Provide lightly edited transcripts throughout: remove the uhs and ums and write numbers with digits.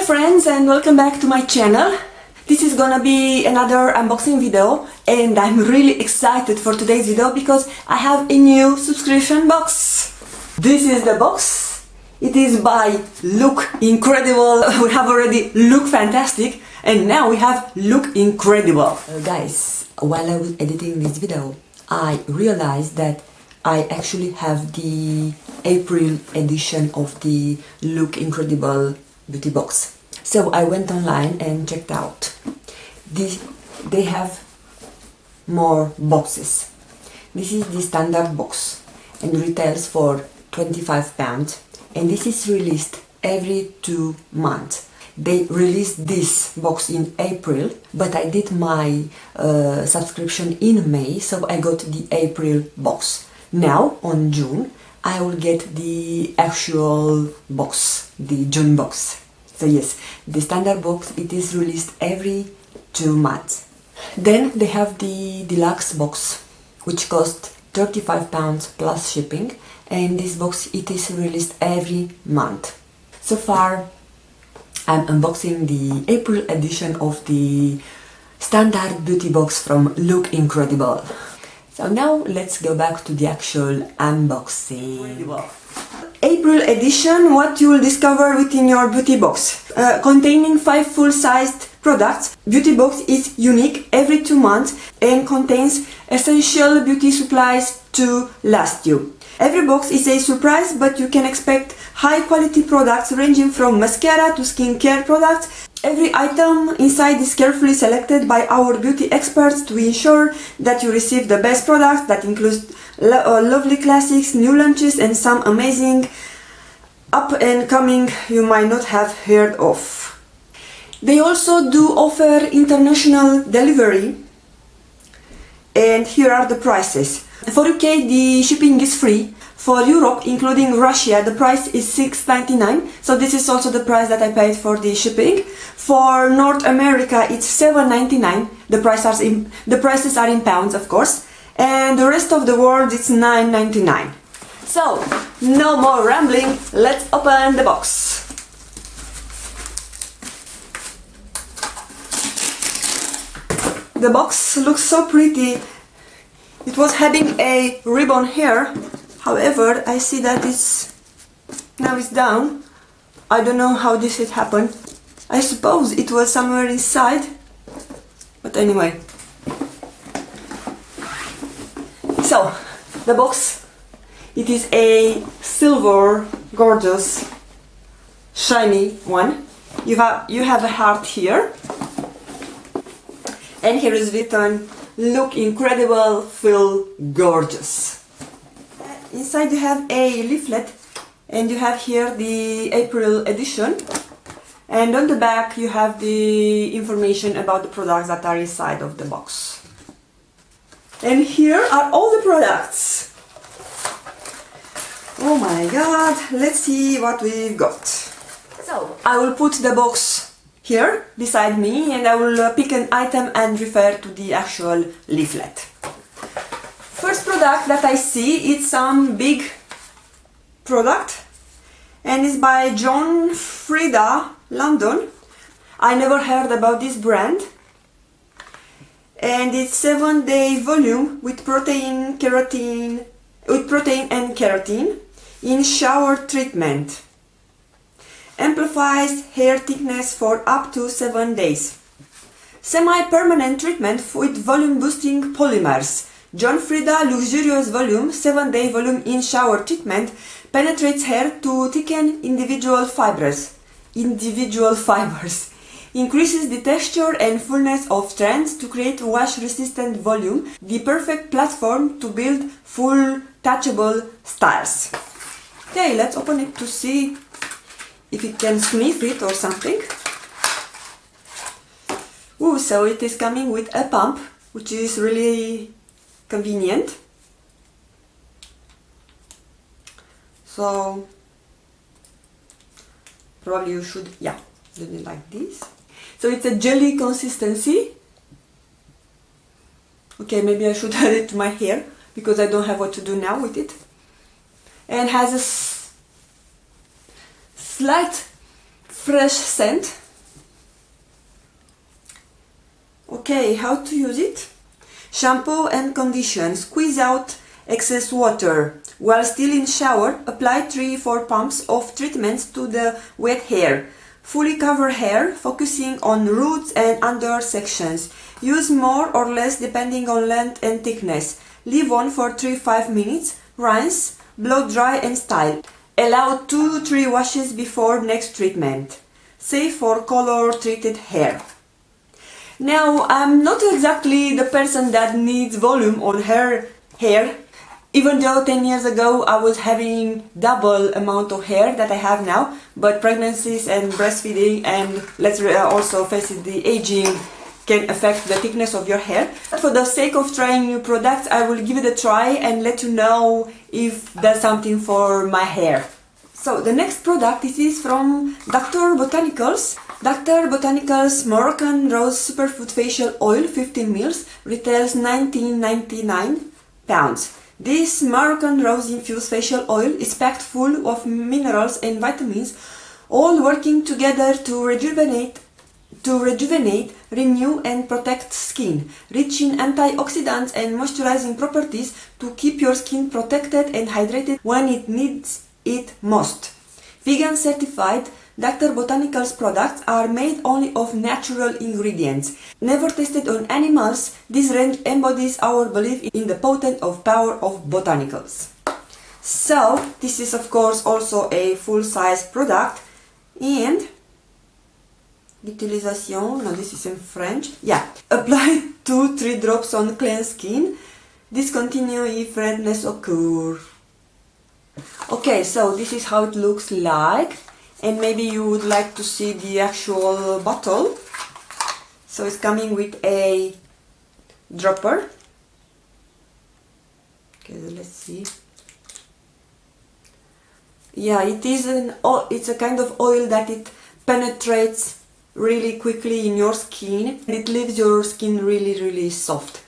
friends, and welcome back to my channel. This is gonna be another unboxing video, and I'm really excited for today's video because I have a new subscription box. This is the box. It is by Look Incredible. We have already Look Fantastic, and now we have Look Incredible. Guys, while I was editing this video, I realized that I actually have the April edition of the Look Incredible beauty box. So I went online and checked out. They have more boxes. This is the standard box and retails for £25, and this is released every 2 months. They released this box in April, but I did my subscription in May, so I got the April box. Now, on June, I will get the actual box, the June box. So yes, the standard box, it is released every 2 months. Then they have the deluxe box, which costs £35 plus shipping, and this box, it is released every month. So far, I'm unboxing the April edition of the standard beauty box from Look Incredible. So now let's go back to the actual unboxing. April edition, what you will discover within your beauty box. Containing 5 full-sized products, beauty box is unique every 2 months and contains essential beauty supplies to last you. Every box is a surprise, but you can expect high-quality products ranging from mascara to skincare products. Every item inside is carefully selected by our beauty experts to ensure that you receive the best products. That includes lovely classics, new launches, and some amazing up-and-coming you might not have heard of. They also do offer international delivery, and here are the prices. For UK, the shipping is free. For Europe, including Russia, the price is £6.99, so this is also the price that I paid for the shipping. For North America, it's £7.99. The prices are in pounds, of course, and the rest of the world, it's £9.99. So, no more rambling, let's open the box. The box looks so pretty. It was having a ribbon here. However, I see that now it's down. I don't know how this had happened. I suppose it was somewhere inside. But anyway. So, the box. It is a silver, gorgeous, shiny one. You have a heart here. And here is written, Look Incredible, feel gorgeous. Inside you have a leaflet, and you have here the April edition, and on the back you have the information about the products that are inside of the box. And here are all the products. Oh my god, let's see what we've got. So I will put the box here beside me, and I will pick an item and refer to the actual leaflet. First product that I see, it's some big product, and it's by John Frieda, London. I never heard about this brand, and it's 7-day volume with protein and keratin in shower treatment. Amplifies hair thickness for up to 7 days. Semi-permanent treatment with volume boosting polymers. John Frieda Luxurious Volume 7-day volume in shower treatment penetrates hair to thicken individual fibers. Increases the texture and fullness of strands to create wash-resistant volume. The perfect platform to build full touchable styles. Okay, let's open it to see if it can sniff it or something. Ooh, so it is coming with a pump, which is really convenient. So probably you should, do it like this. So it's a jelly consistency. Okay, maybe I should add it to my hair because I don't have what to do now with it. And has a slight fresh scent. Okay, how to use it? Shampoo and condition. Squeeze out excess water. While still in shower, apply 3-4 pumps of treatments to the wet hair. Fully cover hair, focusing on roots and under sections. Use more or less depending on length and thickness. Leave on for 3-5 minutes. Rinse, blow dry and style. Allow 2-3 washes before next treatment. Safe for color treated hair. Now, I'm not exactly the person that needs volume on her hair, even though 10 years ago I was having double amount of hair that I have now, but pregnancies and breastfeeding and let's also face it, the aging can affect the thickness of your hair. For the sake of trying new products, I will give it a try and let you know if that's something for my hair. So the next product, this is from Dr. Botanicals. Dr. Botanicals Moroccan Rose Superfood Facial Oil 15 ml retails £19.99. This Moroccan Rose infused facial oil is packed full of minerals and vitamins, all working together to rejuvenate, renew and protect skin, rich in antioxidants and moisturizing properties to keep your skin protected and hydrated when it needs it most. Vegan certified, Dr. Botanicals products are made only of natural ingredients. Never tested on animals, this range embodies our belief in the potent power of botanicals. So, this is of course also a full-size product, and utilisation, no, this is in French, yeah. Apply 2-3 drops on cleansed skin. Discontinue if redness occurs. Okay, so this is how it looks like, and maybe you would like to see the actual bottle. So it's coming with a dropper. Okay, let's see. Yeah, it's a kind of oil that it penetrates really quickly in your skin and it leaves your skin really soft.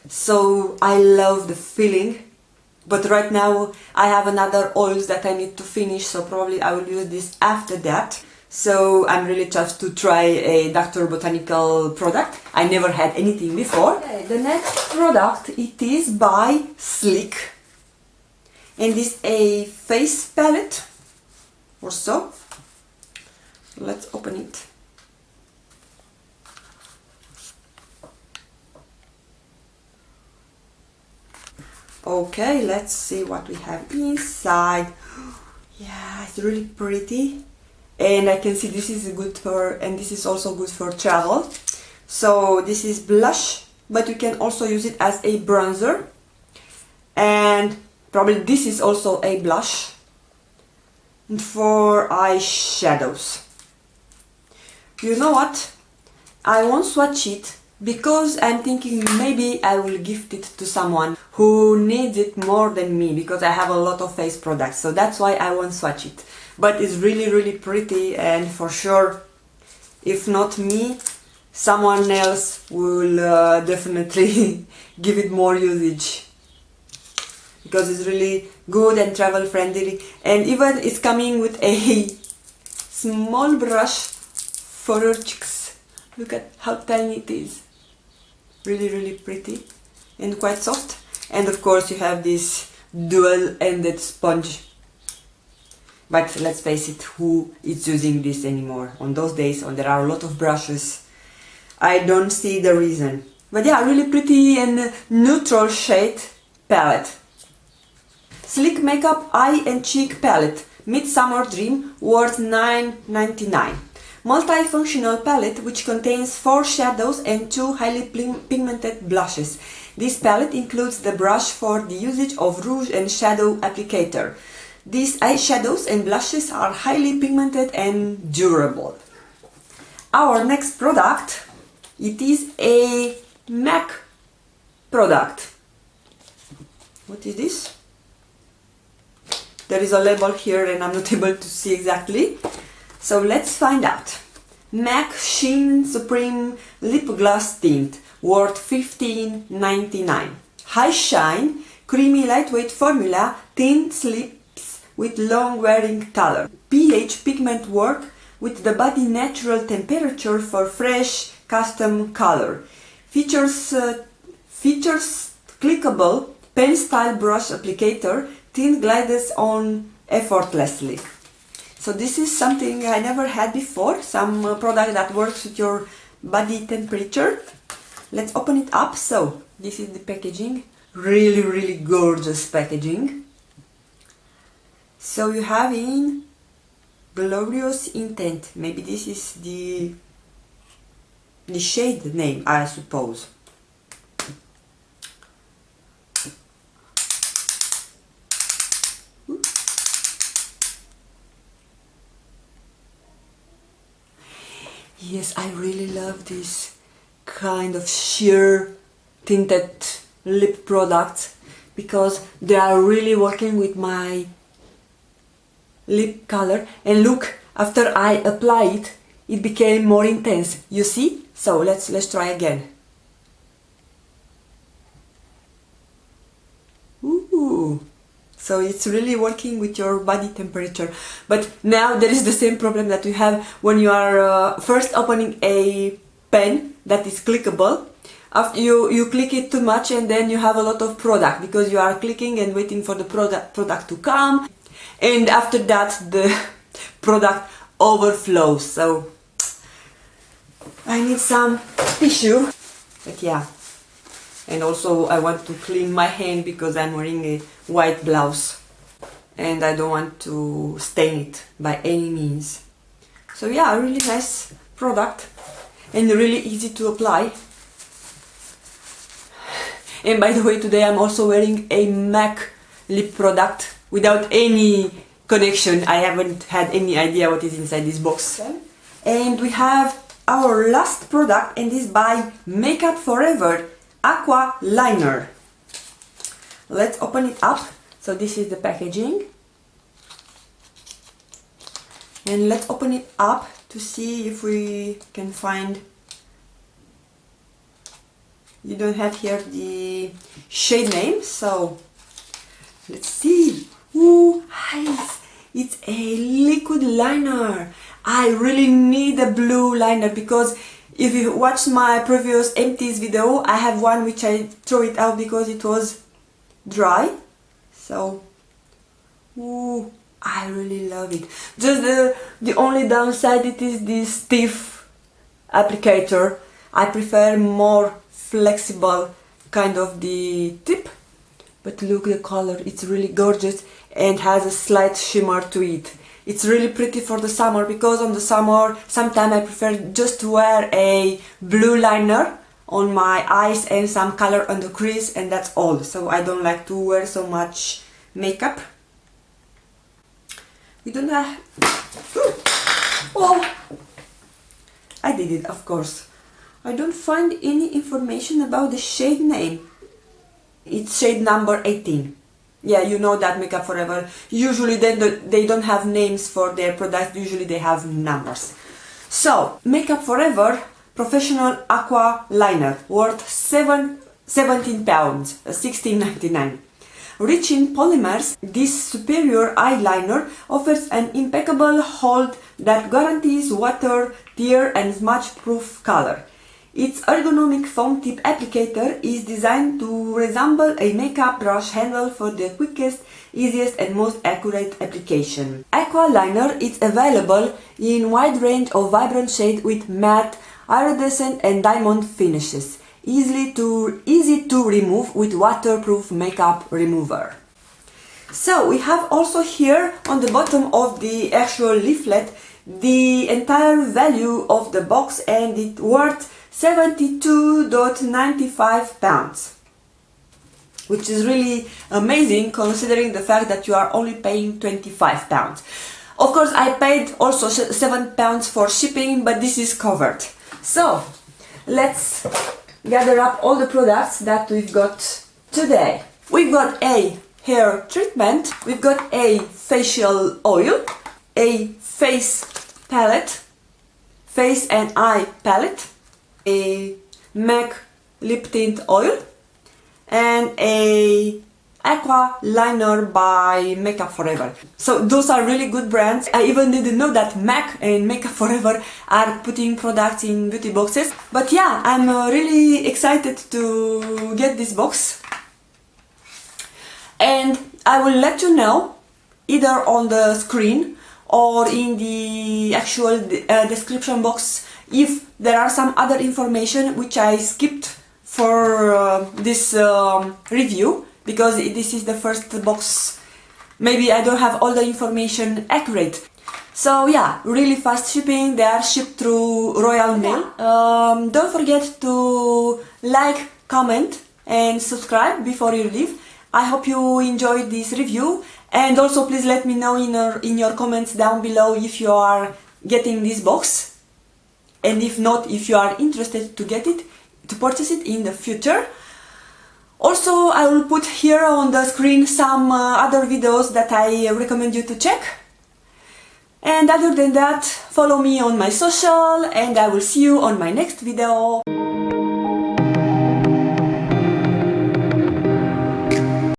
So I love the feeling. But right now I have another oils that I need to finish, so probably I will use this after that. So I'm really chuffed to try a Dr. Botanical product. I never had anything before. Okay, the next product, it is by Sleek. And this is a face palette or so. Let's open it. Okay, let's see what we have inside. Yeah, it's really pretty. And I can see this is good for, and this is also good for travel. So this is blush, but you can also use it as a bronzer. And probably this is also a blush. And for eyeshadows. You know what? I won't swatch it, because I'm thinking maybe I will gift it to someone who needs it more than me, because I have a lot of face products, so that's why I won't swatch it. But it's really pretty, and for sure, if not me, someone else will definitely give it more usage, because it's really good and travel friendly, and even it's coming with a small brush for your cheeks. Look at how tiny it is. Really pretty and quite soft. And of course you have this dual-ended sponge. But let's face it, who is using this anymore? On those days when there are a lot of brushes, I don't see the reason. But yeah, really pretty and neutral shade palette. Sleek Makeup Eye and Cheek Palette, Midsummer Dream, worth $9.99. Multifunctional palette which contains 4 shadows and 2 highly pigmented blushes. This palette includes the brush for the usage of rouge and shadow applicator. These eyeshadows and blushes are highly pigmented and durable. Our next product, it is a MAC product. What is this? There is a label here and I'm not able to see exactly. So let's find out. MAC Sheen Supreme Lip Gloss Tint, worth $15.99. High shine, creamy lightweight formula, tints lips with long wearing color. pH pigment work with the body natural temperature for fresh custom color. Features clickable pen style brush applicator, tint glides on effortlessly. So this is something I never had before, some product that works with your body temperature. Let's open it up. So this is the packaging, really gorgeous packaging. So you have in Glorious Intent, maybe this is the shade name, I suppose. Yes, I really love this kind of sheer tinted lip products because they are really working with my lip color. And look, after I apply it, it became more intense. You see? So let's try again. Ooh. So it's really working with your body temperature. But now there is the same problem that you have when you are first opening a pen that is clickable. After you click it too much and then you have a lot of product because you are clicking and waiting for the product to come. And after that the product overflows. So I need some tissue. But yeah. And also I want to clean my hand because I'm wearing a white blouse and I don't want to stain it by any means. So yeah, a really nice product and really easy to apply. And by the way, today I'm also wearing a MAC lip product without any connection. I haven't had any idea what is inside this box. And we have our last product, and this by Makeup Forever Aqua Liner. Let's open it up. So this is the packaging. And let's open it up to see if we can find... You don't have here the shade name, so let's see. Ooh, nice! It's a liquid liner. I really need a blue liner because if you watch my previous empties video, I have one which I throw it out because it was dry. So, ooh, I really love it. Just the only downside, it is this stiff applicator. I prefer more flexible kind of the tip. But look the color, it's really gorgeous and has a slight shimmer to it. It's really pretty for the summer because on the summer sometimes I prefer just to wear a blue liner on my eyes and some color on the crease, and that's all. So I don't like to wear so much makeup. We don't have... Oh! I did it, of course. I don't find any information about the shade name. It's shade number 18. Yeah, you know that Makeup Forever, usually they don't have names for their products, usually they have numbers. So, Makeup Forever Professional Aqua Liner, worth 17 pounds, £16.99. Rich in polymers, this superior eyeliner offers an impeccable hold that guarantees water, tear and smudge-proof color. Its ergonomic foam tip applicator is designed to resemble a makeup brush handle for the quickest, easiest and most accurate application. Aqua Liner is available in wide range of vibrant shades with matte, iridescent and diamond finishes. Easy to remove with waterproof makeup remover. So we have also here on the bottom of the actual leaflet the entire value of the box, and it worth £72.95, which is really amazing considering the fact that you are only paying £25. Of course, I paid also £7 for shipping, but this is covered. So let's gather up all the products that we've got today. We've got a hair treatment, we've got a facial oil, a face palette, face and eye palette, a MAC lip tint oil, and a Aqua Liner by Makeup Forever. So those are really good brands. I even didn't know that MAC and Makeup Forever are putting products in beauty boxes. But yeah, I'm really excited to get this box. And I will let you know either on the screen or in the actual description box if there are some other information which I skipped for this review, because this is the first box. Maybe I don't have all the information accurate. So yeah, really fast shipping. They are shipped through Royal Mail. Don't forget to like, comment and subscribe before you leave. I hope you enjoyed this review, and also please let me know in your comments down below if you are getting this box, and if not, if you are interested to get it, to purchase it in the future. Also, I will put here on the screen some other videos that I recommend you to check. And other than that, follow me on my social, and I will see you on my next video.